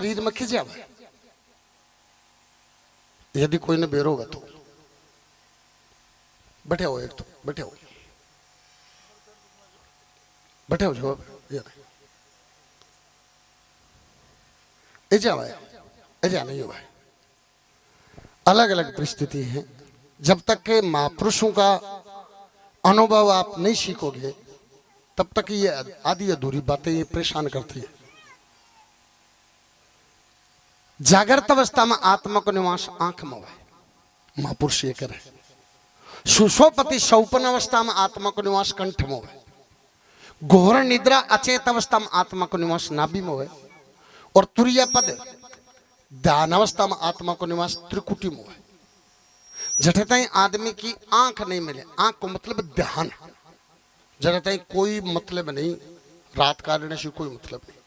शरीर में खिंच जावे। यदि कोई ने बेरोगा तो बैठे हो, एक तो बैठे हो, बैठे हो जो ऐजा भाई, ऐजा नहीं हो भाई। अलग अलग परिस्थिति है। जब तक के महापुरुषों का अनुभव आप नहीं सीखोगे तब तक ये आधी अधूरी बातें ये परेशान करती है। जागृत अवस्था में आत्मा को निवास आंख में है, महापुरुष ये करे। सुषोपति सौपन अवस्था में आत्मा को निवास कंठ में है। घोर निद्रा अचेत अवस्था में आत्मा को निवास नाभि में है। और तुरीय पद ध्यान अवस्था में आत्मा को निवास त्रिकुटी में है। जटे ताई आदमी की आंख नहीं मिले, आंख को मतलब ध्यान, जटे ताई कोई मतलब नहीं, रात काटने से कोई मतलब नहीं।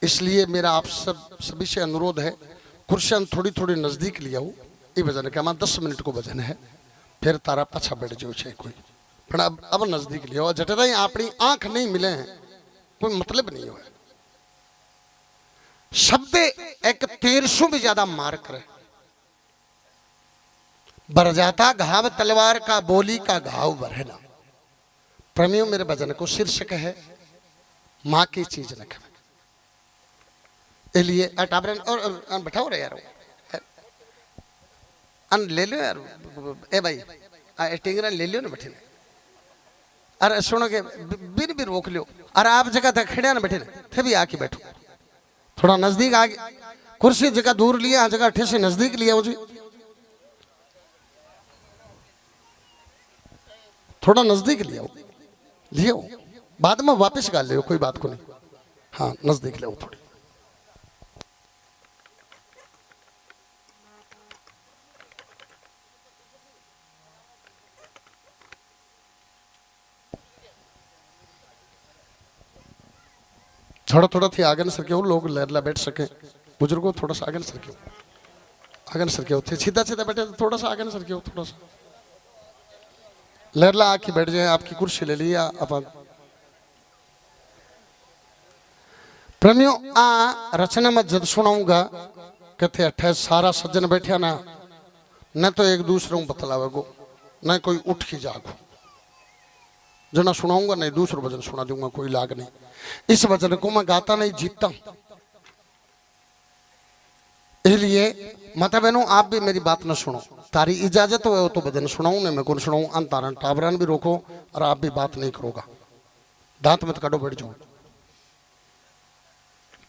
इसलिए मेरा आप सभी से अनुरोध है, कुर्सियां थोड़ी थोड़ी नजदीक लिया हो। ये भजन का हमारा 10 मिनट को भजन है, फिर तारा पछा बैठ जाओ छे कोई, पर अब नजदीक लिया हो। जटे ताई अपनी आंख नहीं मिले हैं, कोई मतलब नहीं हो। शब्द एक 1300 भी ज्यादा मार करे, बर जाता घाव तलवार का, बोली का घाव बरहना। प्रेमियों, मेरे भजन को शीर्षक है माँ की चीज न खबर। इसलिए टाबरन और बैठाओ रे यार, अन ले लो यार, ए भाई टिंगरा ले लियो ना बैठे। अरे सुनो के बिन भी रोक लियो। अरे आप जगह तक खड़े ना बैठे थे भी आके बैठो, थोड़ा नजदीक आगे। कुर्सी जगह दूर लिया, जगह ठे से नजदीक लिया मुझे, थोड़ा नजदीक लिया लियो, बाद में वापस गाल लियो, कोई बात को नहीं। हाँ, नजदीक ले थोड़ी। थोड़ा थोड़ा थी आगे न सरके हो, लोग लहरला बैठ सके। बुजुर्गों थोड़ा सा आगे न सरके हो, आगे न सरके हो, सीधा सीधा बैठे तो थोड़ा सा आगे न सरके हो, थोड़ा सा लहरला आके बैठ जाए। आपकी कुर्सी ले लिया अपन। प्रेमियों, रचना में जब सुनाऊंगा कहते 28 सारा सज्जन बैठा ना, न तो एक दूसरे को बतलावेगो, न कोई उठ के जागो। जो ना सुनाऊंगा नहीं, दूसरा भजन सुना दूंगा, कोई लाग नहीं। इस भजन को मैं गाता नहीं, जीतता हूं। इसलिए माता बहनों, आप भी मेरी बात न सुनो, तारी इजाजत हो तो भजन सुनाऊं, नहीं मैं कौन सुनाऊं। अंतारण टाबरान भी रोको और आप भी बात नहीं करोगा। दांत मत काटो, बैठ जाओ,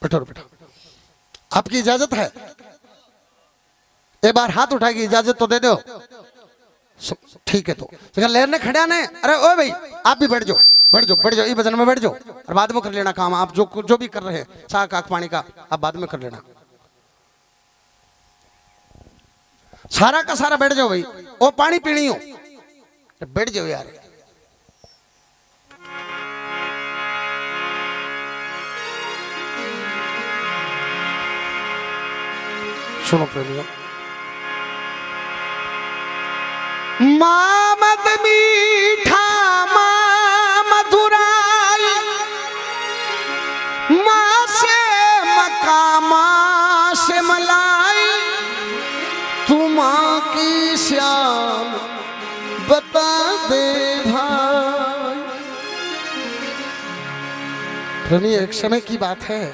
बैठो बैठो, आपकी इजाजत है। एक बार हाथ उठाएगी, इजाजत तो दे दो। ठीक है, तो लहर ने खड़ा ने, अरे ओ भाई आप भी बैठ जाओ, बैठ जाओ, बैठ जाओ, ये भजन में बैठ जाओ, और बाद में कर लेना काम। आप जो भी कर रहे हैं, चाह काक पानी का, आप बाद में कर लेना। सारा का सारा बैठ जाओ भाई, ओ पानी पीनी हो तो बैठ जाओ यार। सुनो प्रेमियों, माँ मद मीठा माँ मधुराई, माँ से मक्का माँ से मलाई, तू माँ की श्याम बता दे भाई। प्रेमी, एक समय की बात है,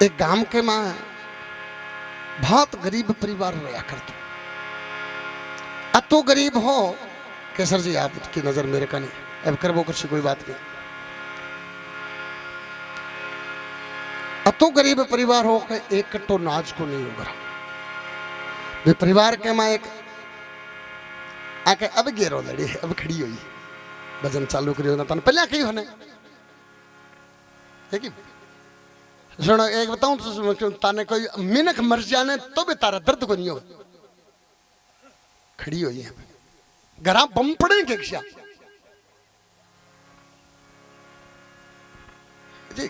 एक गांव के माँ बहुत गरीब परिवार रहा करते। तो गरीब हो केसर जी, आपकी नजर मेरे का नहीं, अब कर वो कर कोई बात नहीं। तो गरीब परिवार हो के एक कट्टो नाज को नहीं उभरा। वे परिवार के माँ एक आके अब गेरो लड़ी, अब खड़ी हुई, भजन चालू करियो ना तन पहले आके होने। सुनो एक बताऊं तो, ताने कोई मिनख मर जाने तो भी तारा दर्द को नहीं होगा। खड़ी हुई है, घरा बम पड़ेंगे क्या जी।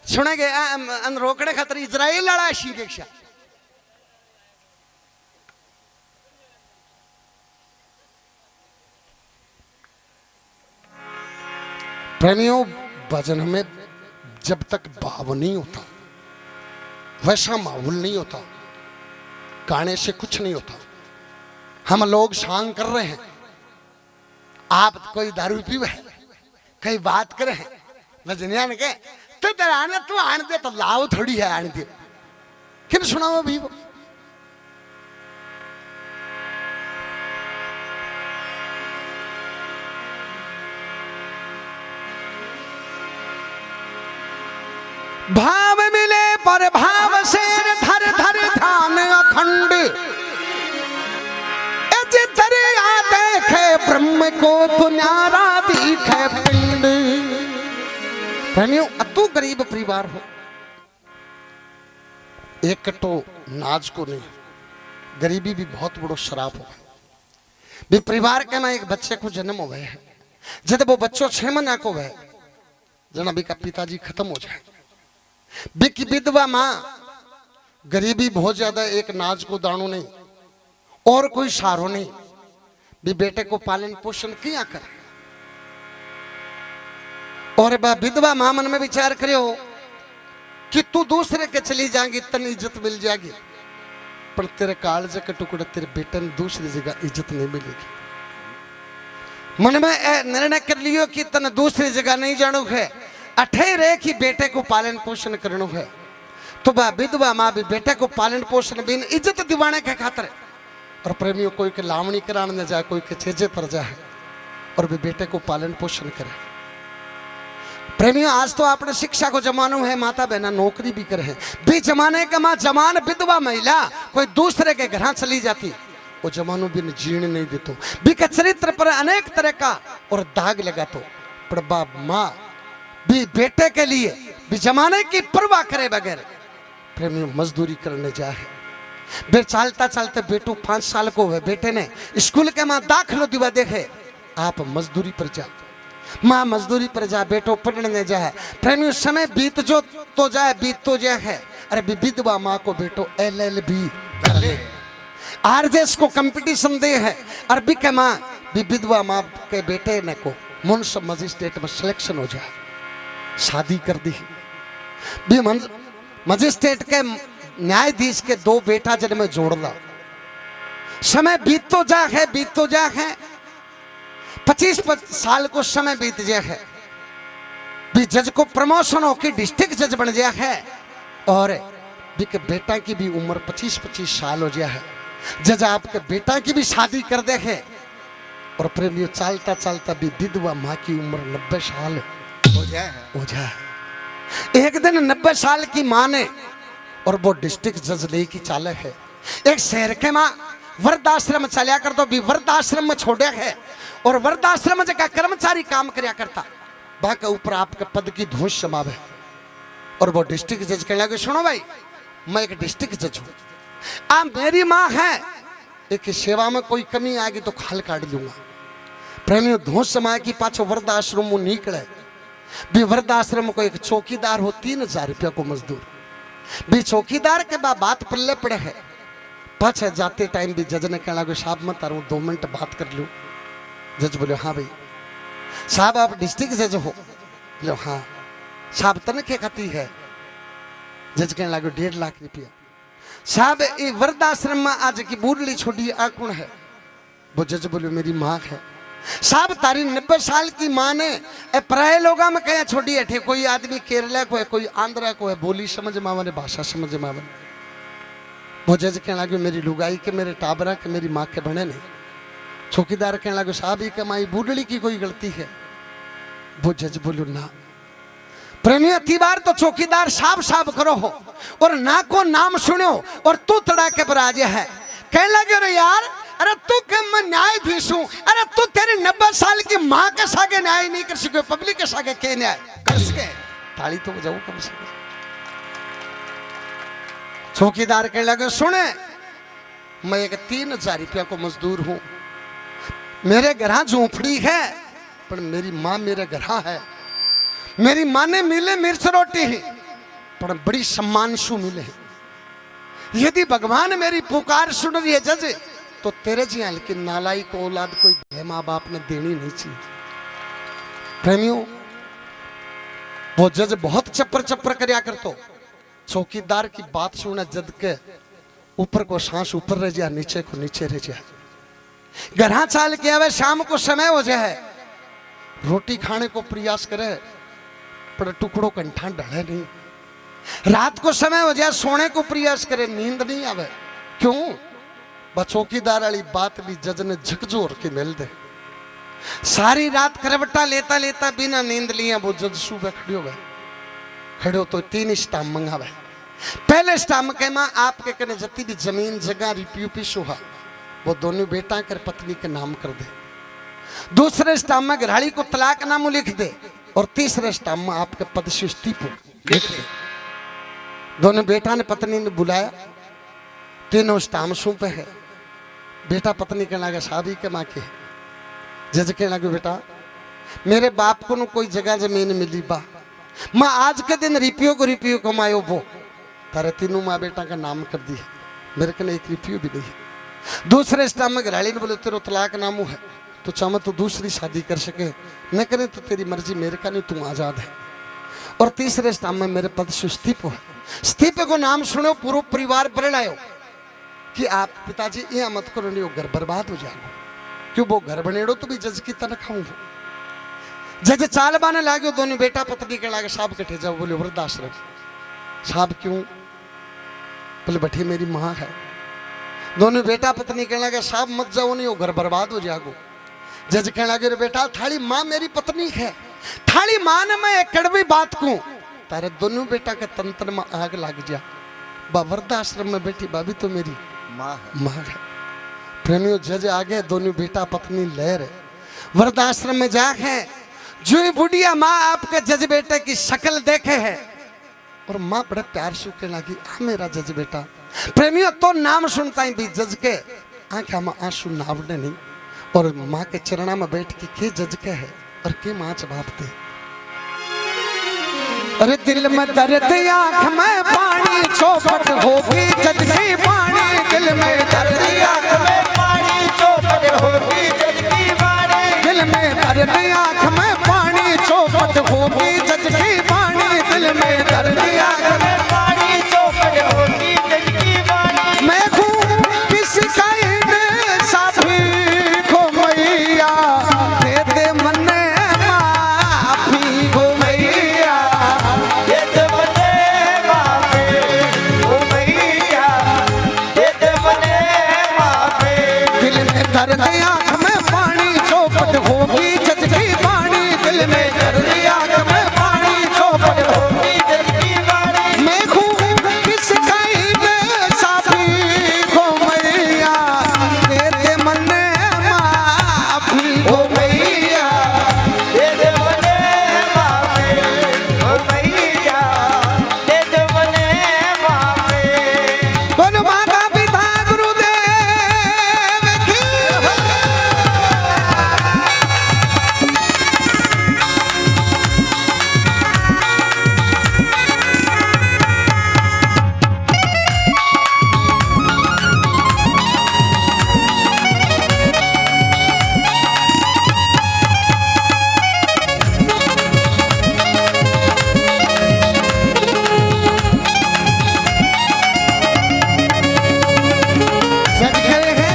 सुने गए रोकने खातर इजराइल लड़ा शीरेक्षा प्रेमियों, भजन में जब तक भाव नहीं होता, वैसा माहौल नहीं होता, गाने से कुछ नहीं होता। हम लोग शांग कर रहे हैं, आप कोई दारू पीवे है, कई बात करे हैं, भजनिया ने कहे तो तेरा आने तू आने दे, तो लाओ थोड़ी है आने दे, किन सुनाओ भी वो। भाव मिले पर भाव से धर धर ध्यान अखंड, दरिया देखे ब्रह्म को तो न्यारा दिखे पिंड। प्रेमियों, अतु गरीब परिवार हो, एक कटो नाज को नहीं, गरीबी भी बहुत बड़ो शराब हो भी। परिवार के ना एक बच्चे को जन्म हो गए है, जब वो बच्चों 6 महीना को गए जना भी का पिताजी खत्म हो जाए, बिक विधवा माँ, गरीबी बहुत ज्यादा, एक नाज को दाणो नहीं और कोई सहारो नहीं, भी बेटे को पालन पोषण किया करे। और विधवा मां मन में विचार करियो कि तू दूसरे के चली जाएगी तन इज्जत मिल जाएगी, पर तेरे कालज के टुकड़े तेरे बेटे ने दूसरी जगह इज्जत नहीं मिलेगी। मन में निर्णय कर लियो कि तन दूसरी जगह नहीं जानो है, अठे रहे कि बेटे को पालन पोषण करनो है। तो विधवा मां भी बेटे को पालन पोषण बिन इज्जत दिवाने के खातिर, और प्रेमियों कोई के लावणी कराने न जाए, कोई के छेजे पर जाए और भी बेटे को पालन पोषण करे। प्रेमियों, आज तो आपने शिक्षा को जमानो है, माता बहना नौकरी भी करे हैं, भी जमाने का मां जमान विधवा महिला कोई दूसरे के घर चली जाती, वो जमानो भी जीण नहीं देतो, भी के चरित्र पर अनेक तरह का और दाग लगा तो, पर बाप माँ भी बेटे के लिए भी जमाने की परवाह करे बगैर प्रेमियों मजदूरी करने जाए। बे चलता चलते बेटू 5 साल को है, बेटे ने स्कूल के मां दाखिलो दिवा देखे, आप मजदूरी पर जा, माँ मजदूरी पर जा, बेटो पढ़ने जाए। प्रेमियों, समय बीत जो तो जाए, बीत तो जाए है। अरे विधवा माँ को बेटो LLB कर ले, RJS को कंपटीशन दे है, अरबी के माँ विधवा माँ के बेटे ने को मुंसफ मजिस्ट्रेट में सिलेक्शन हो जाए, शादी कर दी। भी मजिस्ट्रेट के न्यायाधीश के 2 बेटा जन में जोड़ ला, समय बीत तो जा है, बीत तो जा है, 25 साल को समय बीत गया है, भी जज को प्रमोशन होकर डिस्ट्रिक्ट जज बन गया है, और भी के बेटा की भी उम्र 25-25 साल हो गया है, जज आपके बेटा की भी शादी कर दे है। और प्रेमियों, चलता चलता भी विधवा माँ की उम्र 90 साल हो जाए। एक दिन 90 साल की माँ ने, और वो डिस्ट्रिक्ट जज लेके चाले है, एक शहर के माँ वृद्धाश्रम चलिया कर, तो भी वृद्धाश्रम में छोड़े है, और वृद्धाश्रम जगह कर्मचारी काम करया करता, बाकी ऊपर आपके पद की धूस समावे। और वो डिस्ट्रिक्ट जज कहने लगे, सुनो भाई, मैं एक डिस्ट्रिक्ट जज हूँ, आप मेरी माँ है, एक सेवा में कोई कमी आएगी तो खाल काट लूंगा। प्रेमियों, धूस समाए की पाछो वृद्धाश्रम में निकले, भी वृद्धाश्रम को एक चौकीदार हो, 3000 रुपया को मजदूर, भी चौकीदार के बाद बात पल्ले पड़े है। पाछे जाते टाइम भी जज ने कहना, साहब मैं तारू 2 मिनट बात कर लूँ। जज बोले, हाँ भाई। साहब आप डिस्ट्रिक्ट जज हो? बोले हाँ। साहब तनख्वाह खाती है? जज कहने लगे 1.5 लाख रुपया। साहब ये वृद्धाश्रम में आज की बूढ़ी छोड़ी आ कौन है? वो जज बोले मेरी माँ है। साहब तारी 90 साल की माँ ने पराये लोगों में कहीं छोड़ी है, कोई आदमी केरला को है, कोई आंध्रा को है, बोली समझ मावने, भाषा समझ मावने। वो जज कहने लगे मेरी लुगाई के, मेरे टाबरा के, मेरी माँ के बने नहीं। चौकीदार कहने लगे साहब ये कमाई बूढ़ी की कोई गलती है? वो जज बोलो ना। प्रेमियों, बार तो चौकीदार साफ साफ करो हो और ना को नाम सुनो और तू तड़ाके पर आ है। कहने लगे अरे यार, अरे तू क्या मैं न्यायाधीश हूं? अरे तू तेरी 90 साल की माँ के सागे न्याय नहीं कर सके, पब्लिक के सागे के न्याय कर सके? ताली तो बजाओ कम से कम। चौकीदार कहने लगे सुने, मैं एक 3000 रुपया को मजदूर हूं, मेरे घर झोंपड़ी है पर मेरी माँ मेरे घर है। मेरी माँ ने मिले मिर्च रोटी है पर बड़ी सम्मान शु मिले। यदि भगवान मेरी पुकार सुन रही है जज, तो तेरे जी लेकिन नालाई को औलाद कोई माँ बाप ने देनी नहीं चाहिए। प्रेमियों, वो जज बहुत चप्पर चप्पर करया करतो, चौकीदार की बात सुने जद के ऊपर को सांस ऊपर रह जा, नीचे को नीचे रह जा। घरा चाल के आवे, शाम को समय हो जाए, रोटी खाने को प्रयास करे पर टुकड़ों कंठा ढले नहीं। रात को समय हो जाए, सोने को प्रयास करे, नींद नहीं आवे। क्यों? चौकीदार वाली बात भी जज ने झकझोर के मिल दे। सारी रात करवटा लेता लेता बिना नींद लिया वो जज सुबह खड़ो गए। खड़ो तो 3 स्टाम मंगावे। पहले स्टाम के मां आपके कने जती भी जमीन जगह रिप्यू पिसो हा वो दोनों बेटा कर पत्नी के नाम कर दे। दूसरे स्टाम में घराड़ी को तलाक नाम लिख दे और तीसरे स्टाम में आपके पद से इस्तीफा लिख दे। दोनों बेटा ने पत्नी ने बुलाया, तीनों स्टाम सू पे है। बेटा पत्नी के लगा शादी के माँ के जज के लगे बेटा मेरे बाप को न कोई जगह जमीन मिली बा, माँ आज के दिन रिपियो कमायो वो तारे तीनों माँ बेटा का नाम कर दी है, मेरे कने एक रिपियो भी नहीं है। दूसरे स्टाम में घराड़ी ने बोले तेरे तलाक नामू है, तो चाहे तो दूसरी शादी कर सके, न करे तो तेरी मर्जी, मेरे का नहीं, तुम आजाद है। और तीसरे स्टाम में मेरे पद से इस्तीफा है। इस्तीफे को नाम सुनो, पूरा परिवार बरड़ायो कि आप पिताजी ये मत करो, नहीं वो घर बर्बाद हो जाएगा। क्यों? वो घर बनेड़ो तो भी जज की तनख्वाह हो। जज चाल बाने लागे, दोनों बेटा पत्नी के लागे साहब कटे जाओ। बोले वृद्धाश्रम। साहब क्यों? बोले बैठी मेरी माँ है। दोनों बेटा पत्नी कहने लगे साहब मत जाओ, नहीं वो घर बर्बाद हो जाएगो। जज कहने लगे रे बेटा थाली माँ मेरी पत्नी है, थाली माँ ने मैं एक कड़वी बात को तारे दोनों बेटा के तंत्र में आग लग जा। वृद्धाश्रम में बैठी भाभी तो मेरी माँ है। प्रेमियों जज आगे, दोनों बेटा पत्नी ले रहे वृद्धाश्रम में जाके जो बुढ़िया माँ आपके जज बेटे की शक्ल देखे है और माँ बड़े प्यार से कहने लगी आ मेरा जज बेटा। प्रेमियों तो नाम सुनता ही भी जज के आंखा में आंसू नावड़े नहीं, और माँ के चरणा में बैठ के जज के है और के माँ जवाब दे। अरे दिल में दर्द आँख में पानी चौपट होगी जज की वाणी, दिल में दर्द आँख में पानी चौपट होगी जज की वाणी, दिल में दर्द आँख में पानी चौपट होगी जज की वाणी, दिल में दर्द आँख में पानी चौपट होगी जज की वाणी। मैं हूँ किसका साथी को मैया दे दे मन्ने माफी को मैया, दे दे मन्ने माफी को मैया, दे दे मन्ने माफी। दिल में दर्द आँख में पानी चौपट होगी जज की वाणी, दिल में दर्द आँख में पानी चौपट होगी जज की वाणी। मैं हूँ किसका साथी को मैया दे दे मन्ने माफी को मैया, दे दे मन्ने माफी को मैया, दे दे मन्ने माफी। बोलो माता पिता गुरुदेव की। जज खड़े हैं।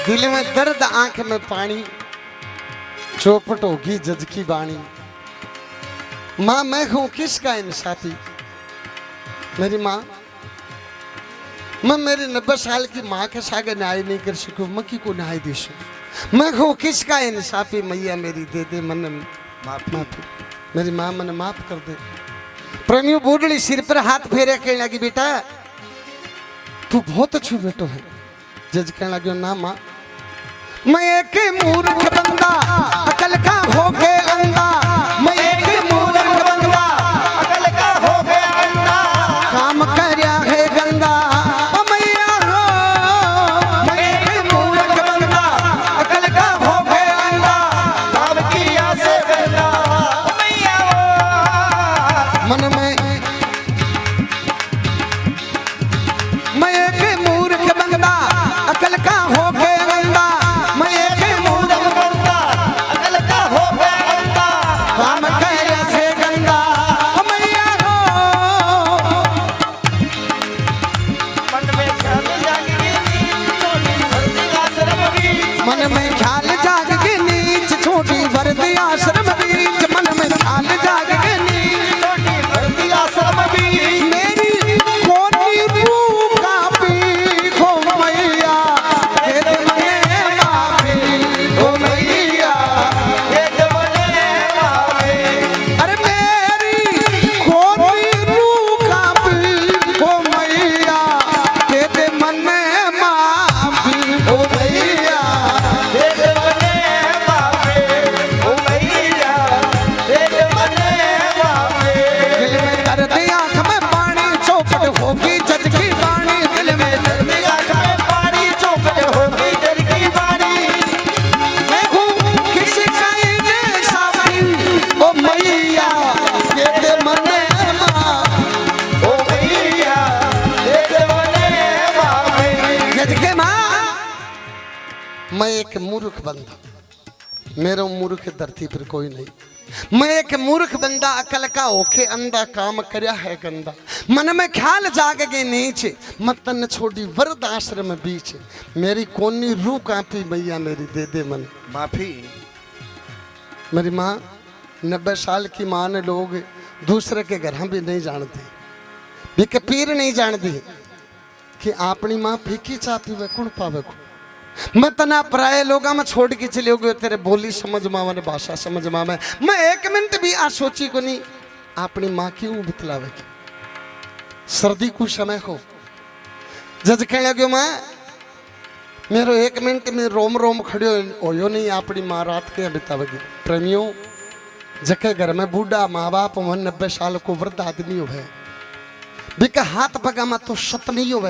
दिल में दर्द आंख में पानी चौपट होगी जज की वाणी। माँ मैं हूं किसका इंसाफी, मेरी माँ, मैं मेरी 90 साल की माँ के सागे न्याय नहीं कर सकूं, मैं की को न्याय दे सकूं। मैं हूं किसका इंसाफी, मैया मेरी दे दे मन माफी, मेरी माँ मन माफ कर दे। प्रेमियों बूढ़ी सिर पर हाथ फेरे कहने लगी बेटा तू बहुत अच्छू बेटो है। जज कहने लगे ना माँ मैं एक मूर्ख बंदा अकल का हो गए अंधा, मैं एक मूर्ख बंदा अकल का हो गए अंधा, काम करया है गंदा ओ मैया हो। मैं एक मूर्ख बंदा अकल का हो गए अंधा, काम किया से गंदा ओ मैया हो। मन में मैं एक मूर्ख बंदा अकल का हो एक मूर्ख बंदा, मेरा मूर्ख धरती पर कोई नहीं। मैं एक मूर्ख बंदा अकल का ओखे अंधा काम करया है गंदा। मन में ख्याल जाग गए नीचे मतन छोड़ी वृद्ध आश्रम बीच। मेरी कोनी रूह कांपी मैया मेरी दे दे मन माफी। मेरी माँ 90 साल की माँ ने लोग दूसरे के घर भी नहीं जानते, भी के पीर नहीं जानती कि अपनी माँ फीकी चाह पीवे कौन पावे को। मैं तना प्राय लोग में छोड़ के चले गए, तेरे बोली समझ माँ ने भाषा समझ माँ में मैं एक मिनट भी आ सोची को नहीं अपनी माँ क्यों बतलावे की। सर्दी को समय हो जज कहने लगे माँ मेरो एक मिनट में रोम रोम खड़ियो होयो नहीं अपनी माँ रात के बितावेगी। प्रेमियों जके घर में बूढ़ा माँ बाप 90 साल को वृद्ध आदमी हो बिका हाथ पगा में तो सत नहीं हो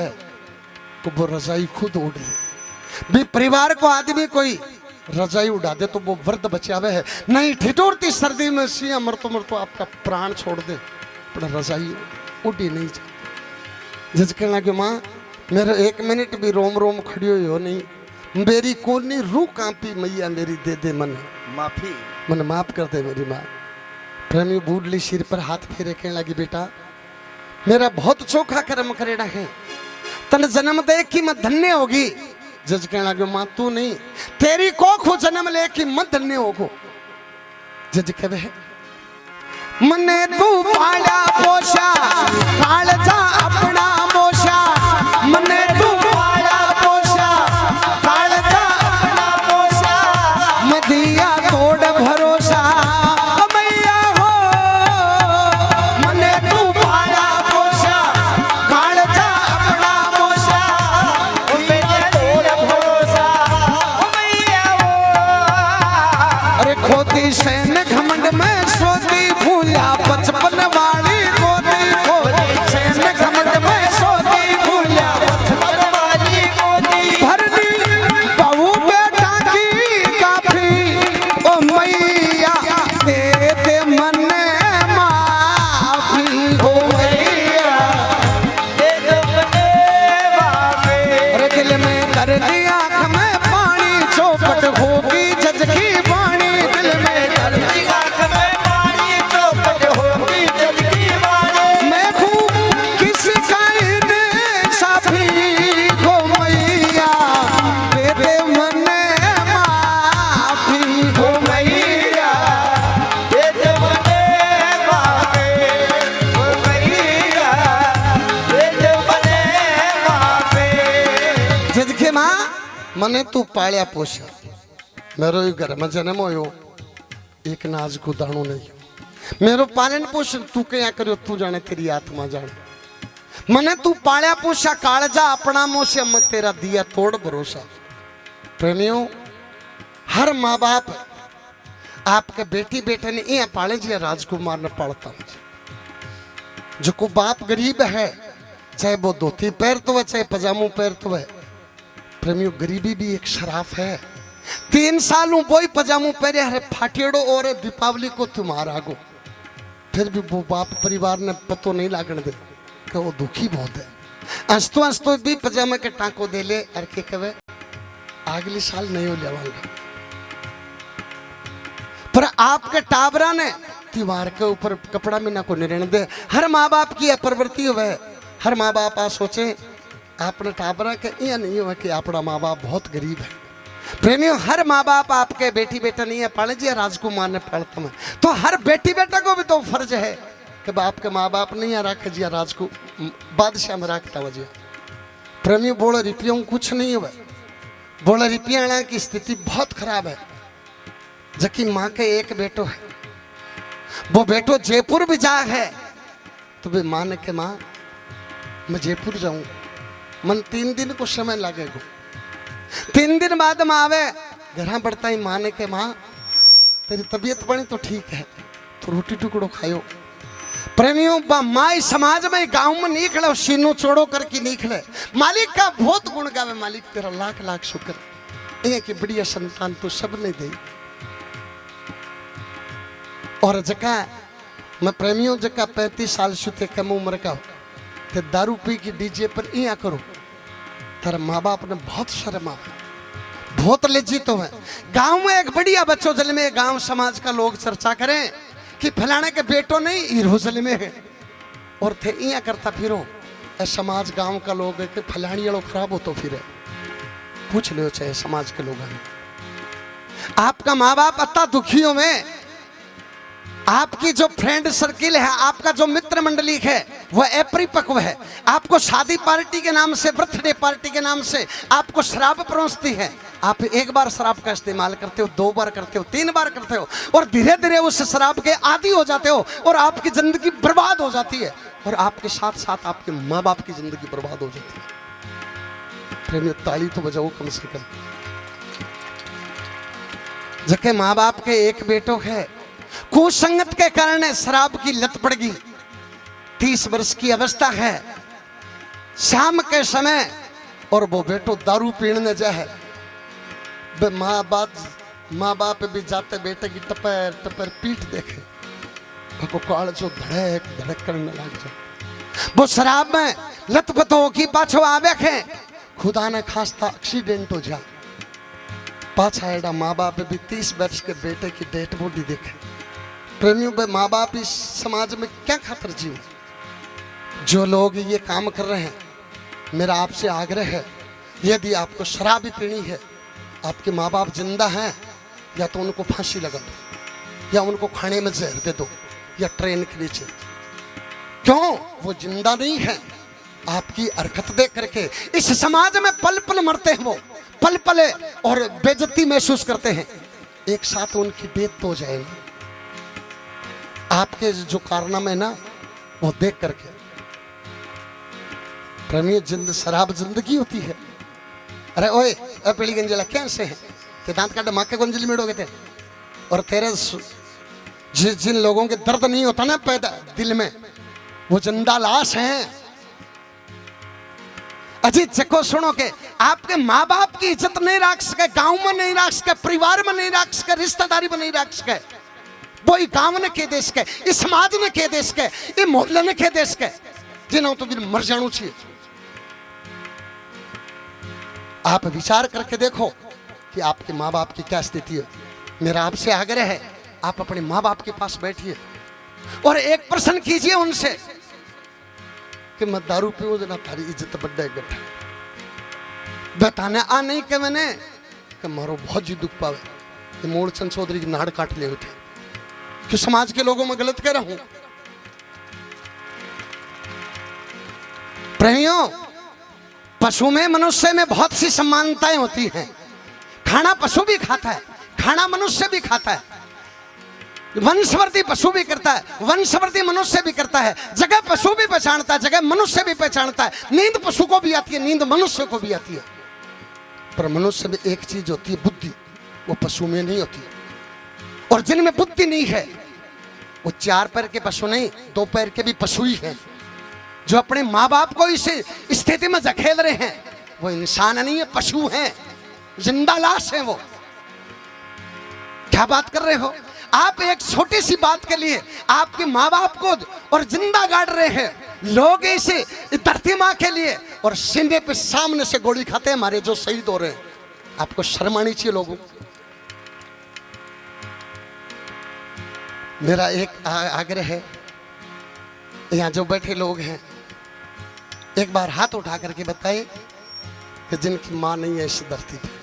तो वो रजाई खुद उड़ ले। भी परिवार को आदमी कोई रजाई उड़ा दे तो वो वृद्ध बचावे है नहीं। ठिठुरती सर्दी में सिया मर तो आपका प्राण छोड़ दे पर रजाई उड़ी नहीं जाए। जज कहना कि माँ मेरा एक मिनट भी रोम रोम खड़ी हो नहीं, मेरी कोनी रूह कांपी मैया मेरी दे दे मन माफी। मन माफ कर दे मेरी माँ। प्रेमी बूढ़ ली सिर पर हाथ फेरे कहने लगी बेटा मेरा बहुत चोखा कर्म करेड़ा है, तन जन्म दे कि मैं धन्य होगी। जज कहने लगे माँ तू नहीं तेरी कोखो जन्म ले कि मैं धन्य होगो। जज कहे मने तू पाला पोषा कालजा अपना मोशा। मने तू पाला पोषा कालजा अपना मोशा। मदिया तोड़ भरोसा मैया हो। मने तू पाला पोषा कालजा अपना मोशा। मदिया तोड़ भरोसा मैया हो। अरे खोती सैन घमंड में सोती भूला बचपन वाली गोदी खोती सैन घमंड में सोती भूला बचपन वाली गोदी। भरनी बहू बेटा की काफी ओ मैया दे दे मन माफी हो मैया दे दे मन माफी। अरे दिल में दर्द आँख में पानी चौपट होगी जज की वाणी। दिल में दर्द आँख में पानी चौपट होगी जज की वाणी। मैं हूँ किसी का इंसाफी हो मैया दे दे मन माफी हो मैया दे दे मन माफी हो मैया दे दे मन माफी। जज के माँ मने तू पालिया पोषा मेरो घर में जन्म हो एक नाज को दाणो नहीं। मेरो पालन पोषण तू क्या करो तू जाने तेरी आत्मा जाने। मने तू पालिया पोषा कालजा अपना मोशा मैं तेरा दिया तोड़ भरोसा। प्रेमियों हर माँ बाप आपके बेटी बेटे ने ये पाले जी राजकुमार ने पालता जो को बाप गरीब है चाहे वो धोती पैर तो है चाहे पजामू पैर तो है। प्रेमियों गरीबी भी एक शराफ है। 3 साल वही पजामू पहरे हरे फाटेड़ो और दीपावली को तुम्हारा गो फिर भी वो बाप परिवार ने पतो नहीं लागण दे कि वो दुखी बहुत है। हंसतो हंसतो भी पजामे के टांको दे ले और के कहे अगले साल नहीं हो लेवांगा। पर आपके टाबरा ने त्योहार के ऊपर कपड़ा मीना को निर्णय दे। हर माँ बाप की प्रवृत्ति हुए। हर माँ बाप आ सोचे आपने टाबरा के यह नहीं हुआ कि अपना माँ बाप बहुत गरीब है। प्रेमियों हर माँ बाप आपके बेटी बेटा नहीं है पाले जी राजकुमार ने पालता में तो हर बेटी बेटा को भी तो फर्ज है कि बाप के माँ बाप नहीं है रखे जी राज को बादशाह में रखता वजह। प्रेमियों बोले रुपयों कुछ नहीं हुआ। बोले रुपया की स्थिति बहुत खराब है। जबकि माँ के एक बेटो है वो बेटो जयपुर भी जा है तो भी माँ ने के माँ मैं जयपुर जाऊं मन 3 दिन को समय लगेगा। 3 दिन बाद माँ आवे घर बढ़ता ही माँ ने के माँ तेरी तबीयत बनी तो ठीक है तो रोटी टुकड़ो खायो। प्रेमियों माँ समाज में गांव में नहीं खड़े सीनो चोड़ो करके नहीं खड़े। मालिक का बहुत गुण गावे मालिक तेरा लाख लाख शुक्र ये कि बढ़िया संतान तो सब ने दी। और जका मैं प्रेमियों जका 35 साल सुते कम उम्र का ते दारू पी की डीजे पर इया करो तेरा माँ बाप ने बहुत शर्मा बहुत लज्जित हो। गांव में एक बढ़िया बच्चों जल में गांव समाज का लोग चर्चा करें कि फलाने के बेटो नहीं हीरो जल में है और थे इया करता फिरो समाज गांव का लोग है कि फलानी वालों खराब हो तो फिर पूछ लो चाहे समाज के लोग हैं। आपका माँ बाप अत्ता दुखियों में, आपकी जो फ्रेंड सर्किल है, आपका जो मित्र मंडली है वह अपरिपक्व है, आपको शादी पार्टी के नाम से, बर्थडे पार्टी के नाम से आपको शराब परोसती है। आप एक बार शराब का इस्तेमाल करते हो, 2 बार करते हो, 3 बार करते हो और धीरे धीरे उस शराब के आदी हो जाते हो और आपकी जिंदगी बर्बाद हो जाती है और आपके साथ साथ आपके माँ बाप की जिंदगी बर्बाद हो जाती है। प्रेमियों ताली तो बजाओ कम से कम। जबकि माँ बाप के एक बेटो है, कुसंगत के कारण शराब की लत पड़ गई, 30 वर्ष की अवस्था है, शाम के समय और वो बेटो दारू पीने जाए, माँ बाप भी जाते बेटे की टपर टपर पीठ देखे को काल जो धड़क धड़क करने लग जाए। वो शराब में लतपत हो की पाछो आवे है, खुदा ने खास्ता एक्सीडेंट हो जा पाछा एडा माँ बाप भी 30 वर्ष के बेटे की डेड बॉडी देखे। प्रेमियों पे माँ बाप इस समाज में क्या खातर जीव। जो लोग ये काम कर रहे हैं, मेरा आपसे आग्रह है, यदि आपको शराब पीनी है, आपके माँ बाप जिंदा हैं, या तो उनको फांसी लगा दो या उनको खाने में जहर दे दो या ट्रेन के नीचे। क्यों? वो जिंदा नहीं है। आपकी हरकत देख करके इस समाज में पल पल मरते हैं, वो पल पल और बेइज्जती महसूस करते हैं। एक साथ उनकी डेथ तो हो जाएगी। आपके जो कारनामे ना वो देख करके प्रेमी शराब जिंदगी होती है। अरे ओए पीली गंजला क्या से है कि दांत काटे माँ के गंजल मेड़ोगे थे और तेरे जिन लोगों के दर्द नहीं होता ना पैदा दिल में, वो जिंदा लाश हैं। अजीत चको सुनो के आपके माँ बाप की इज्जत नहीं रख सके, गांव में नहीं रख सके, परिवार में नहीं रख सके, रिश्तेदारी में नहीं रख सके, वो गांव ने के देश के, इस समाज ने के देश के, ये मोहल्ले ने के देश के, जिन्हों तो फिर मर जाना चाहिए। आप विचार करके देखो कि आपके माँ बाप की क्या स्थिति है। मेरा आपसे आग्रह है, आप अपने माँ बाप के पास बैठिए और एक प्रश्न कीजिए उनसे कि मैं दारू पीऊं ना थारी इज्जत बढ़े गठा बताने आ नहीं के मैंने कि मारो बहुत जी दुख पावे कि मूलचंद चौधरी की नाड़ काट ले थे कि समाज के लोगों में गलत कह रहा हूं। प्रेमियों, पशु में मनुष्य में बहुत सी समानताएं होती हैं। खाना पशु भी खाता है, खाना मनुष्य भी खाता है, वंशवर्धी पशु भी करता है, वंशवर्धी मनुष्य भी करता है, जगह पशु भी पहचानता है, जगह मनुष्य भी पहचानता है। नींद पशु को भी आती है, नींद मनुष्य को भी आती है, पर मनुष्य में एक चीज होती है बुद्धि, वो पशु में नहीं होती। और जिनमें बुद्धि नहीं है वो 4 पैर के पशु नहीं, 2 पैर के भी पशु ही हैं। जो अपने माँ बाप को इस स्थिति में धकेल रहे हैं वो इंसान नहीं है, पशु हैं, जिंदा लाश है। वो क्या बात कर रहे हो आप? एक छोटी सी बात के लिए आपके माँ बाप को और जिंदा गाड़ रहे हैं लोग इसे धरती माँ के लिए, और सीने पे सामने से गोली खाते हैं हमारे जो शहीद हो रहे हैं। आपको शर्म आनी चाहिए लोगों। मेरा एक आग्रह है, यहाँ जो बैठे लोग हैं एक बार हाथ उठा करके बताएं कि जिनकी माँ नहीं है इस धरती पे।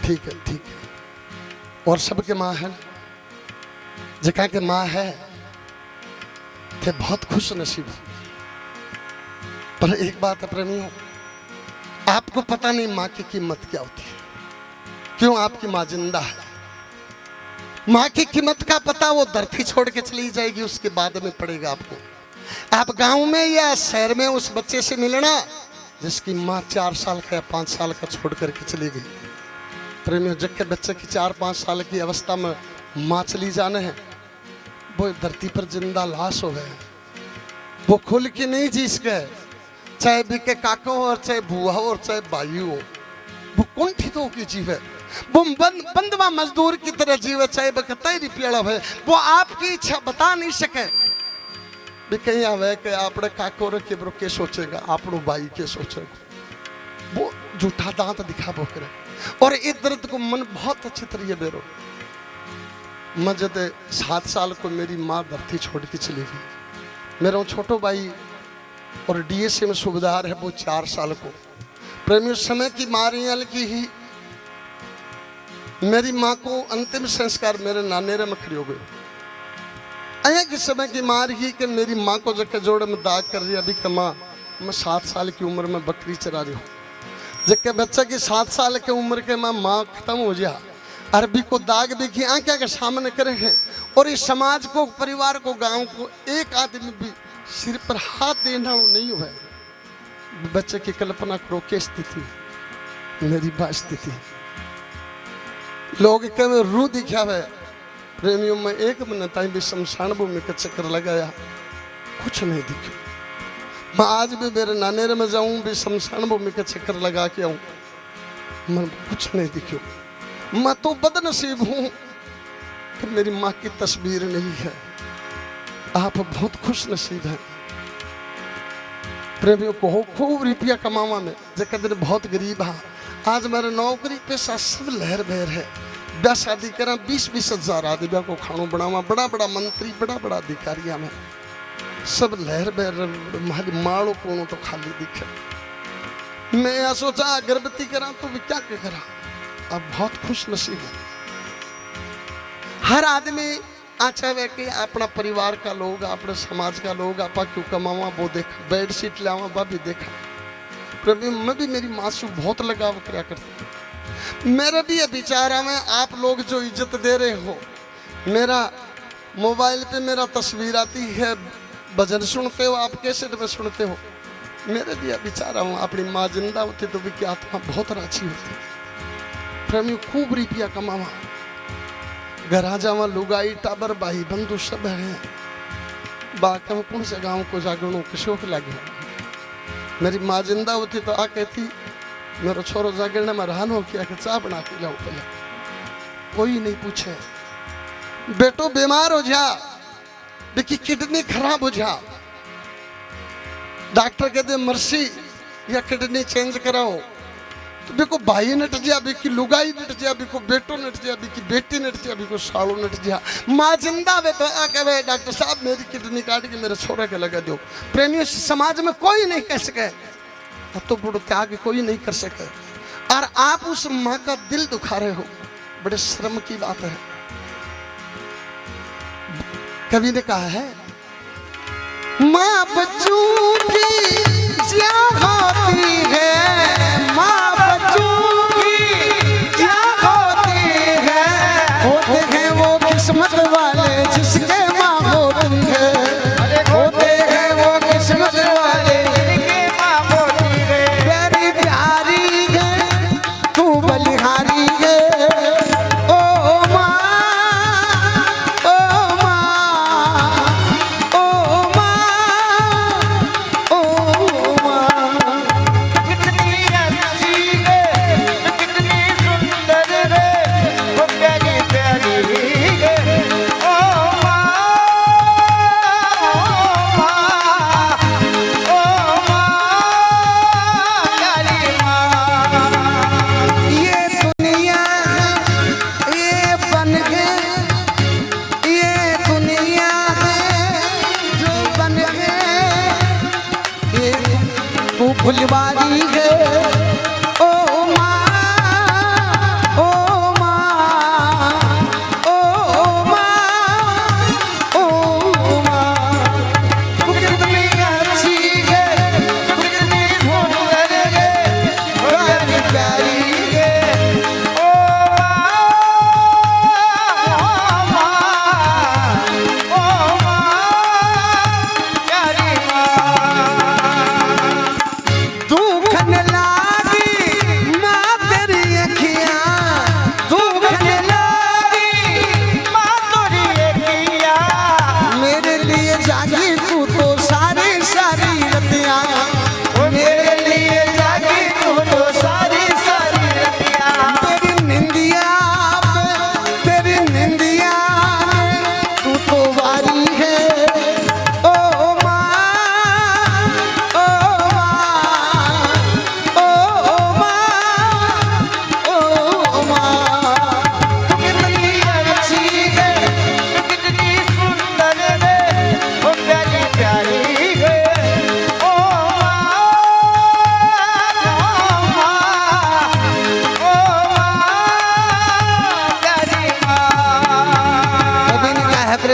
ठीक है, ठीक है। और सबके माँ है, जगह के माँ है थे बहुत खुश नसीब। पर एक बात है प्रेमियों, आपको पता नहीं माँ की कीमत क्या होती है। क्यों? आपकी माँ जिंदा है। माँ की कीमत का पता वो धरती छोड़ के चली जाएगी, उसके बाद में पड़ेगा आपको। आप गांव में या शहर में उस बच्चे से मिलना जिसकी माँ 4 साल का या 5 साल का छोड़ करके चली गई। प्रेमियों, जब के बच्चे की 4-5 साल की अवस्था में माँ चली जाने हैं, वो धरती पर जिंदा लाश हो गए। वो खुल के नहीं जी सके, चाहे बिके काको और चाहे बुआ हो और चाहे भाई हो, वो कौन ठितो की जीव है। वो बंदवा मजदूर की तरह जीवे, चाहे बकता ही रुपया है। वो आपकी इच्छा बता नहीं सके, भी कहीं आवे कि आपने काको रखे ब्रो के सोचेगा, आपनो भाई के सोचेगा, वो झूठा दांत दिखा बो करे। और इस दर्द को मन बहुत अच्छी तरह बेरो। मैं जब 7 साल को मेरी माँ धरती छोड़ के चली गई, मेरा छोटो भाई और डीएसए में सूबेदार है, वो 4 साल को। प्रेमी उस समय की मारियाल की ही मेरी माँ को अंतिम संस्कार मेरे नानेरे में खड़ी हो गई। अया के समय की मार ही कि मेरी माँ को जब जोड़े में दाग कर रही, अभी कमा मैं 7 साल की उम्र में बकरी चरा रही हूँ। जबकि बच्चा की 7 साल की उम्र के माँ खत्म हो गया, अरबी को दाग भी की आंखें के सामने करे हैं। और इस समाज को, परिवार को, गांव को एक आदमी भी सिर पर हाथ देना नहीं हुआ। बच्चे की कल्पना करो के स्थिति मेरी बात स्थिति। लोग कह रू दिखा है प्रेमियों में, 1 मिनट टाइम भी शमशान भूमि का चक्कर लगाया, कुछ नहीं दिखे। मैं आज भी मेरे नानेरे में जाऊं भी शमशान भूमि का चक्कर लगा के आऊं, मैं कुछ नहीं दिखे। मैं तो बदनसीब हूं कि मेरी माँ की तस्वीर नहीं है। आप बहुत खुश नसीब हैं प्रेमियों को हो खूब रुपया कमावा में। जब दिन बहुत गरीब है, आज मेरे नौकरी पैसा सब लहर बहर है। ब्याह शादी करा 20-20 हजार आदमी को खानो बनावा, बड़ा बड़ा मंत्री, बड़ा बड़ा अधिकारिया में सब लहर बहर। हमारी माड़ो कोनो तो खाली दिखे। मैं यह सोचा अगरबत्ती करा तो भी क्या करा। अब बहुत खुश नसीब है। हर आदमी अच्छा है कि अपना परिवार का लोग, अपने समाज का लोग आपा क्यों कमावा वो देखा, बेड शीट लावा वह भी देखा। प्रभु मैं भी मेरी माँ से बहुत लगाव करा करता। मेरा भी ये विचार में आप लोग जो इज्जत दे रहे हो, मेरा मोबाइल पे मेरा तस्वीर आती है, भजन सुनते हो आप, कैसेट में सुनते हो। मेरे भी विचार हूँ अपनी माँ जिंदा होती तो भी क्या आत्मा बहुत राची होती। प्रेमी खूब रुपया कमावा, घर जावा, लुगाई टाबर भाई बंधु सब है। बाकी में कौन से गाँव को जागरणों के शौक लगे। मेरी माँ जिंदा होती तो आ कहती मेरा छोरो जागरण में रहन हो किया कि चाय बना के लाओ। पहले कोई नहीं पूछे, बेटो बीमार हो जा, देखी किडनी खराब हो जा, डॉक्टर कहते मर्सी या किडनी चेंज कराओ। तो देखो भाई नट जा, बेकी लुगाई नट जा, बेको बेटो नट जा, बेकी बेटी नट जा, बेको सालो नट जा। माँ जिंदा वे तो आ कहे डॉक्टर साहब मेरी किडनी काट के मेरे छोरे के लगा दो। प्रेमियों समाज में कोई नहीं कह सके, तो बुढ़ो त्याग कोई नहीं कर सके, और आप उस माँ का दिल दुखा रहे हो, बड़े शर्म की बात है। कवि ने कहा है माँ बच्चों की क्या होती है, माँ बच्चों की क्या होती है, होते हैं वो किस्मत वाले जिसके माँ होती है, होते हैं वो किस्मत वाले जिनके माँ होती है। प्यारी प्यारी है तू बलिहारी है, ओ माँ, ओ माँ, ओ माँ, ओ माँ। कितनी अच्छी है, कितनी सुंदर है, वो प्यारी प्यारी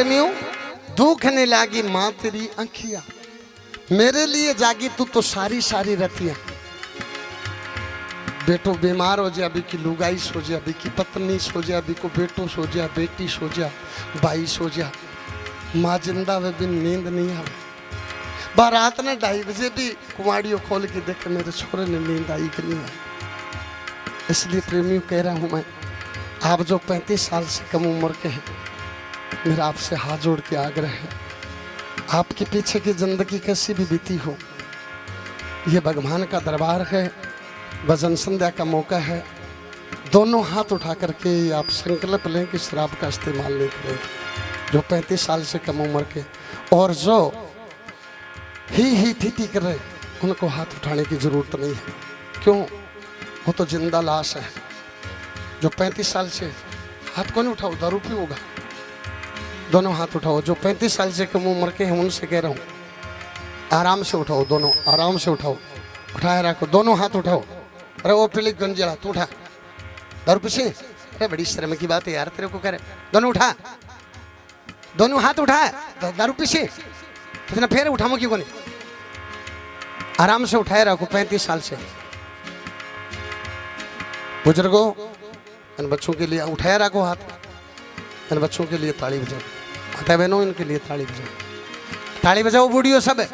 प्रेमियों दुखने लागी माँ तेरी आंखिया, मेरे लिए जागी तू तो सारी सारी रतिया। बेटो बीमार हो जा, अभी की लुगाई सो जा, अभी की पत्नी सो जा, अभी को बेटो सो जा, बेटी सो जा, भाई सो जा, माँ जिंदा वे भी नींद नहीं आवे। बारात ने 2:30 बजे भी कुमाड़ियों खोल के देखे मेरे छोरे ने नींद आई कि नहीं आई। इसलिए प्रेमियों कह रहा हूँ मैं, आप जो 35 साल से कम उम्र के हैं, मेरा आपसे हाथ जोड़ के आग्रह है, आपके पीछे की जिंदगी कैसी भी बीती हो, ये भगवान का दरबार है, भजन संध्या का मौका है। दोनों हाथ उठा करके आप संकल्प लें कि शराब का इस्तेमाल नहीं करेंगे। जो 35 साल से कम उम्र के और जो ही थी कर रहे, उनको हाथ उठाने की जरूरत नहीं है। क्यों? वो तो जिंदा लाश है। जो 35 साल से, हाथ को नहीं उठाओ, दारू पी होगा। दोनों हाथ उठाओ। जो 35 साल से कम उम्र के हैं उनसे कह रहा हूँ, आराम से उठाओ, दोनों आराम से उठाओ, उठाए रखो, दोनों हाथ उठाओ। अरे वो पीली गंजिया तू उठा, दारू पीछे, अरे बड़ी शर्म की बात है यार तेरे को करे। दोनों उठा, दोनों हाथ उठा, दारू पीछे कितना फेर उठाओ क्यों नहीं, आराम से उठाए रखो। 35 साल से बुजुर्गों, इन बच्चों के लिए उठाए रखो हाथ, इन बच्चों के लिए ताली बजाओ, माता बहनों इनके लिए ताली बजाओ, ताली बजाओ बूढ़ियों सब है।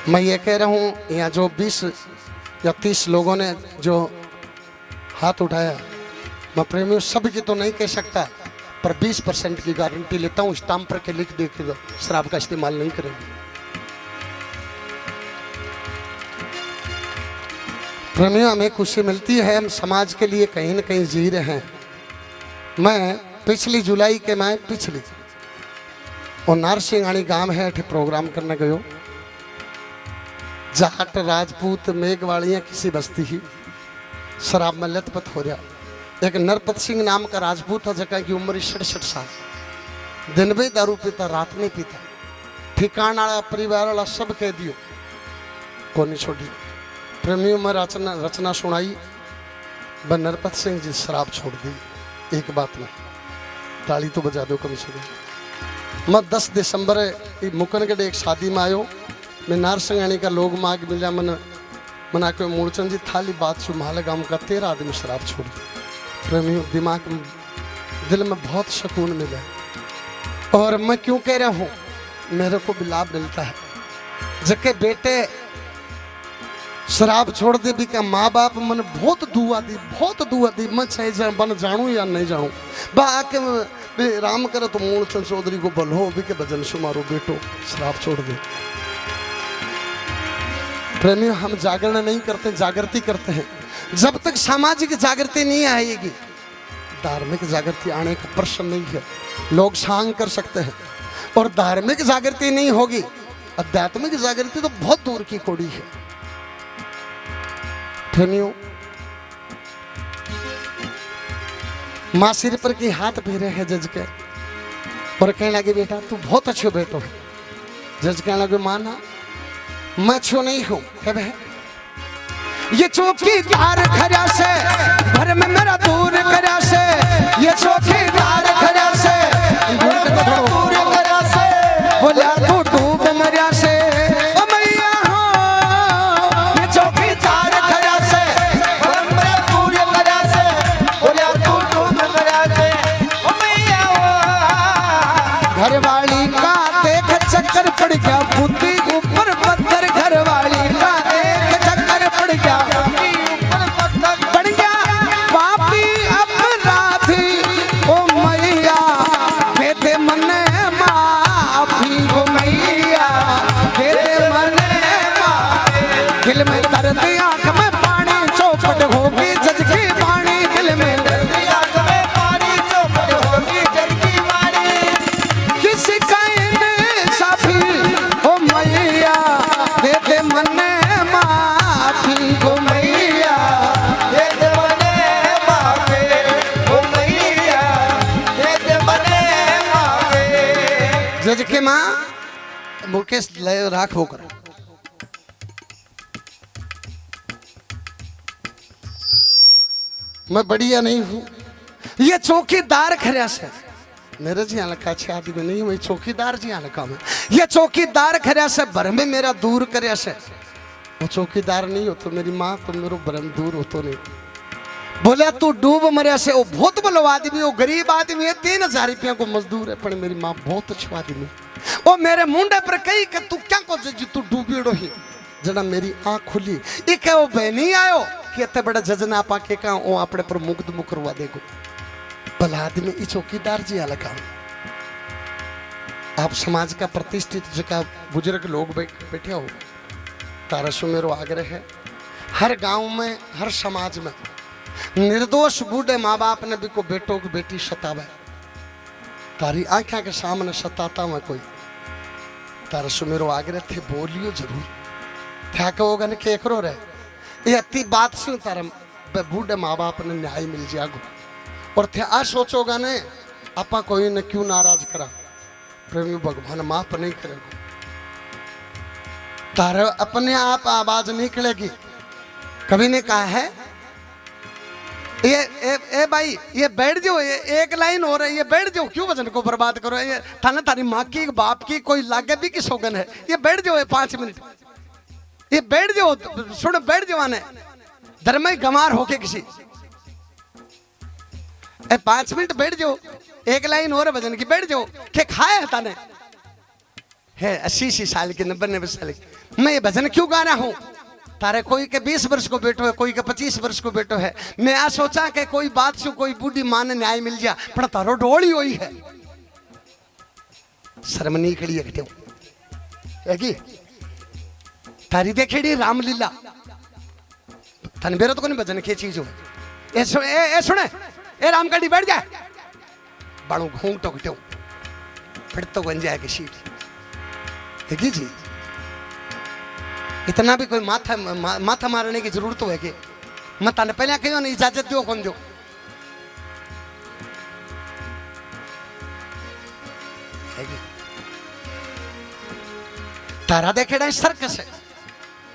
मैं ये कह रहा हूँ, यहाँ जो 20 या 30 लोगों ने जो हाथ उठाया, मैं प्रेमियों सब की तो नहीं कह सकता, पर 20% की गारंटी लेता हूँ, स्टाम्प पर के लिख दे के शराब का इस्तेमाल नहीं करेंगे। प्रेमियों हमें खुशी मिलती है, हम समाज के लिए कहीं न कहीं जी रहे हैं। मैं पिछली जुलाई के मैं पिछली और नारसिंहानी गांव है, अठे प्रोग्राम करने गयो। जाट राजपूत मेघवाड़ियाँ किसी बस्ती ही शराब में लतपत हो रहा। एक नरपत सिंह नाम का राजपूत था, जगह की उम्र 67 साल, दिन में दारू पीता, रात में पीता, ठिकाना वाला परिवार वाला सब कह दियो, को नहीं छोड़ी। प्रेमियों में रचना सुनाई, ब नरपत सिंह जी शराब छोड़ दी एक बात में, ताली तो बजा दो कम से कम। मैं 10 दिसंबर मुकनगढ़ एक शादी में आयो, मैं नारसिंहानी का लोग माग मिला, मना के मूलचंद जी थाली बात सु माल गांव का 13 आदमी शराब छोड़ दी। प्रेमियों दिमाग में, दिल में बहुत सुकून मिला। और मैं क्यों कह रहा हूँ, मेरे को भी लाभ मिलता है। जबकि बेटे शराब छोड़ दे भी का माँ बाप मन बहुत दुआ दी, मैं चाहे बन जानू या नहीं जानू, बाके राम करे तो मूलचंद चौधरी को बल हो भी के भजन सुमारो बेटो शराब छोड़ दे। प्रेमियों हम जागरण नहीं करते, जागृति करते हैं। जब तक सामाजिक जागृति नहीं आएगी, धार्मिक जागृति आने का प्रश्न नहीं है। लोग सांग कर सकते हैं, और धार्मिक जागृति नहीं होगी, आध्यात्मिक जागृति तो बहुत दूर की कोड़ी है। प्रेमियों माँ सिर पर की हाथ फेरे है जज के, और कहने लगे बेटा तू बहुत अच्छो बेटो है। जज कहने लगे माना मैं अच्छो नहीं हूं, ये चौकीदार खरा से घर में मेरा दूर करा से, ये चौकीदार खरा से दूर करा से, बोला तू डूब मरा से, ओ मैया हो ये चौकीदार खरा से घर में मेरा दूर करा से, बोला तू डूब मरा से, ओ मैया हो। घरवाली का देख चक्कर पड़ गया, बुद्धि ऊपर पत्थर, घरवाली का देख चक्कर पड़ गया, पड़ गया पापी अपराधी, ओ मैया दे दे मने माफी, ओ मैया दे दे मने माफी। दिल में दर्द आंख में पानी, चौपट होगी जज की वाणी, दिल में दर्द आंख में पानी, चौपट होगी जज की वाणी। किसी का इंसाफी, ओ मैया दे दे मने माफी, ओ मैया दे दे मने माफी, ओ मैया दे दे मने माफी। जज के माँ मुकेश लय राख होकर मैं बढ़िया नहीं हूँ, ये चौकीदार खरिया से मेरे जी लखा छे आदमी नहीं मैं चौकीदार जी लखा में ये चौकीदार खरिया से भरम मेरा दूर करया से वो चौकीदार नहीं हो तो मेरी माँ तो मेरे भरम दूर हो तो नहीं बोले तू डूब मरिया से वो बहुत बलो आदमी वो गरीब आदमी है 3000 रुपया को मजदूर है पर मेरी माँ बहुत अच्छा आदमी वो मेरे मुंडे पर कही कि तू क्या को तू डूबीड़ो ही जना मेरी आँख खुली एक वो बहनी आयो कि इतने बड़ा जजन आप के का वो अपने पर मुक्त मुख करवा देगो भला आदमी ई चौकीदार जी लगा आप समाज का प्रतिष्ठित जगह बुजुर्ग लोग बैठे हो तारा सु मेरो आग्रह है हर गांव में हर समाज में निर्दोष बूढ़े माँ बाप ने भी को बेटो की बेटी सतावे तारी आंखा के सामने सताता में कोई तारा सु मेरो आग्रह थे बोलियो जरूर क्या कहोगा न केकरो रहे ये अति बात सुन तारा बूढ़े माँ बाप ने न्याय मिल जाएगो और थे आ सोचोगा ने आपा कोई ने क्यों नाराज करा प्रेमी भगवान माफ नहीं करेगा तारे अपने आप आवाज निकलेगी कभी ने कहा है ये भाई ये बैठ जाओ ये एक लाइन हो रही है बैठ जाओ क्यों वजन को बर्बाद करो ये थाना तारी माँ की बाप की कोई लागे भी की सौगन है ये बैठ जाओ ये 5 मिनट ये बैठ जाओ सुन बैठ जाओ आने धर्म में गंवार होके किसी 5 मिनट बैठ जाओ एक लाइन और भजन की बैठ जाओ के खाए ताने है 80 साल की 90 साल की मैं ये भजन क्यों गा रहा हूँ तारे कोई के 20 वर्ष को बेटो है कोई के 25 वर्ष को बेटो है मैं आ सोचा कि कोई बात से कोई बूढ़ी मां ने न्याय मिल जा पर तारो डोली हुई है शर्म नहीं खड़ी है कि तारी देखेड़ी रामलीला तन बेरो तो कोई भजन की चीज हो ए सुने ए राम गाड़ी बैठ जाए बाड़ू घूम टोकटे फिर तो बन जाएगी सीट है जी इतना भी कोई माथा मारने की जरूरत है कि मत आने पहले कहो ना इजाजत दो कौन दो तारा देखेड़ा सर्कस है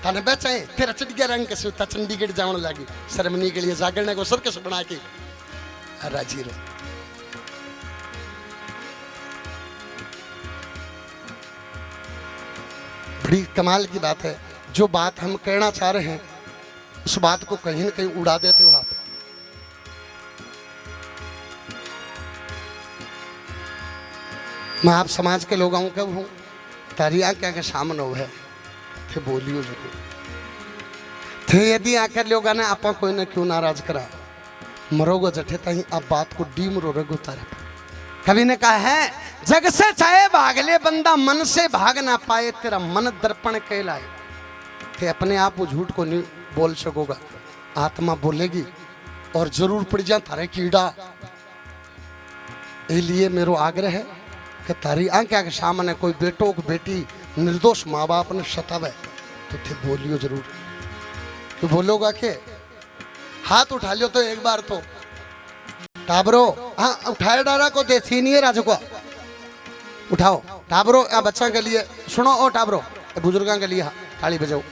थाने बेचाए तेरा चढ़ रंग के सूता चंडीगढ़ जाने लगी शर्मनी के लिए जागरने को सर्कस बना के राजी रहो बड़ी कमाल की बात है जो बात हम कहना चाह रहे हैं उस बात को कहीं न कहीं उड़ा देते हो आप मैं आप समाज के लोगों का हूँ तारी आंखें के सामने हो है थे बोलियो जरूर थे यदि आकर लोग ने आपा कोई ने क्यों नाराज करा मरोगो जठे ताही आप बात को डीम रो रगो तारे कभी ने कहा है जग से चाहे भाग ले बंदा मन से भाग ना पाए तेरा मन दर्पण कहलाए थे अपने आप वो झूठ को नहीं बोल सकोगा आत्मा बोलेगी और जरूर पड़ जा थारे कीड़ा इसलिए मेरो आग्रह है कि तारी आंखें के सामने कोई बेटो को बेटी निर्दोष माँ बाप ने सतावे तो थे बोलियो जरूर तो बोलोगा के हाथ उठा लियो तो एक बार तो टाबरो हाँ उठाए डारा को दे सीनियर आज को उठाओ टाबरो या बच्चा के लिए सुनो ओ टाबरो बुजुर्गों के लिए ताली बजाओ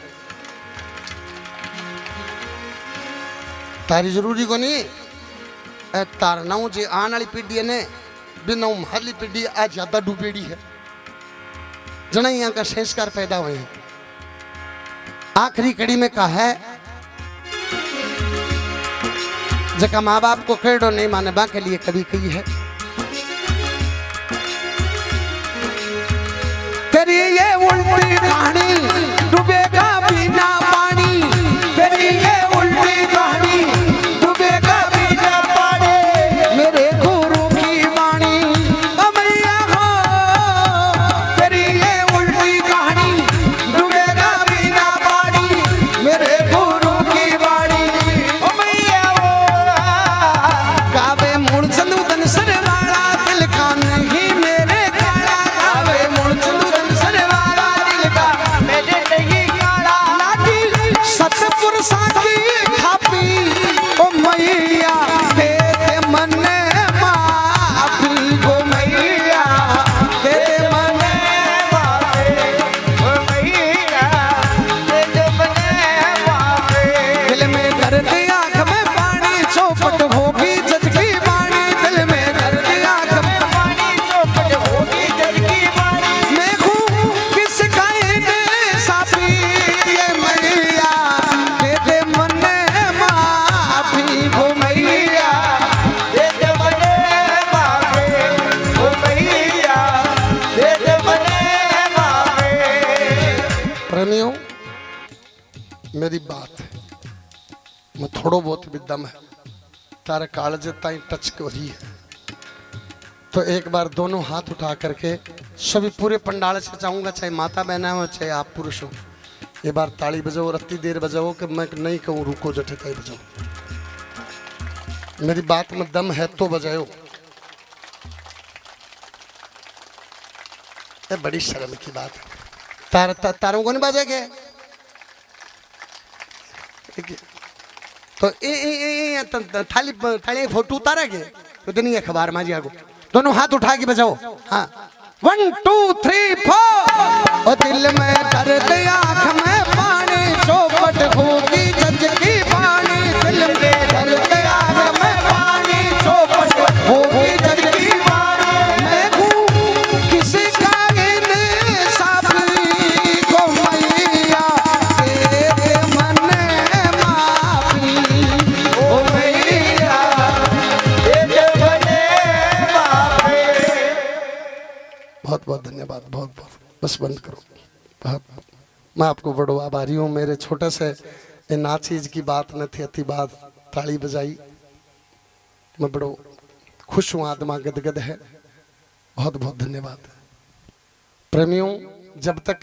तारी जरूरी को नहीं तार नौ जी आने वाली पीढ़ी ने बिना हरली पीढ़ी आज ज्यादा डूबेड़ी है जना यहाँ का संस्कार पैदा हुए हैं आखिरी कड़ी में कहा है जका माँ बाप को खेड़ो नहीं माने बा के लिए कभी कही है तेरी ये उल्टी कहानी डूबेगा बिना पानी तेरी ये उल्टी कहानी डूबेगा बिना पानी मेरे गुरु की वाणी अमैया हो तेरी ये उल्टी कहानी डूबेगा बिना पानी मेरे गुरु की वाणी अमैया हो गावे मूर्छंद उदन सरवाला दिल का नहीं मेरे काला गावे मूर्छंद सरवाला दिल का मेरे मेरी बात है, मैं थोड़ो बहुत भी दम है तारे कालज ताई टच हो रही है, तो एक बार दोनों हाथ उठा करके सभी पूरे पंडाल से चाहूंगा, चाहे माता बहना हो चाहे आप पुरुष हो, ये बार ताली बजाओ और इतनी देर बजाओ कि मैं नहीं कहूँ रुको जठे ताई बजाओ। मेरी बात में दम है तो बजाओ। ये बड़ी शर्म की बात है। तारों को नहीं बजेगे तो थाली थाली फोटो उतारेगे तो नहीं अखबार माजी आगो। दोनों हाथ उठा के बजाओ। हाँ 1 2 3 4। और दिल में दर्द आँख में पानी चौपट होगी जज की पानी, दिल में दर्द आँख में पानी चौपट होगी जज की पानी। मैं हूँ किसी का इंसाफी को मैया तेरे मन माफी, ओ मैया तेरे मन माफी। बहुत बहुत धन्यवाद, बहुत बहुत। बस बंद करो। बहुत मैं आपको बड़ो आभारी हूँ। मेरे छोटे से ना चीज की बात न थी, अति बात ताली बजाई, मैं बड़ो खुश हूँ, आत्मा गदगद है। बहुत बहुत धन्यवाद प्रेमियों। जब तक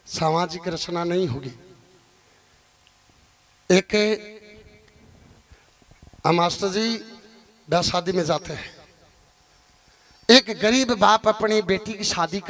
सामाजिक रचना नहीं होगी, एक मास्टर जी ब्याह शादी में जाते हैं, एक गरीब बाप अपनी बेटी की शादी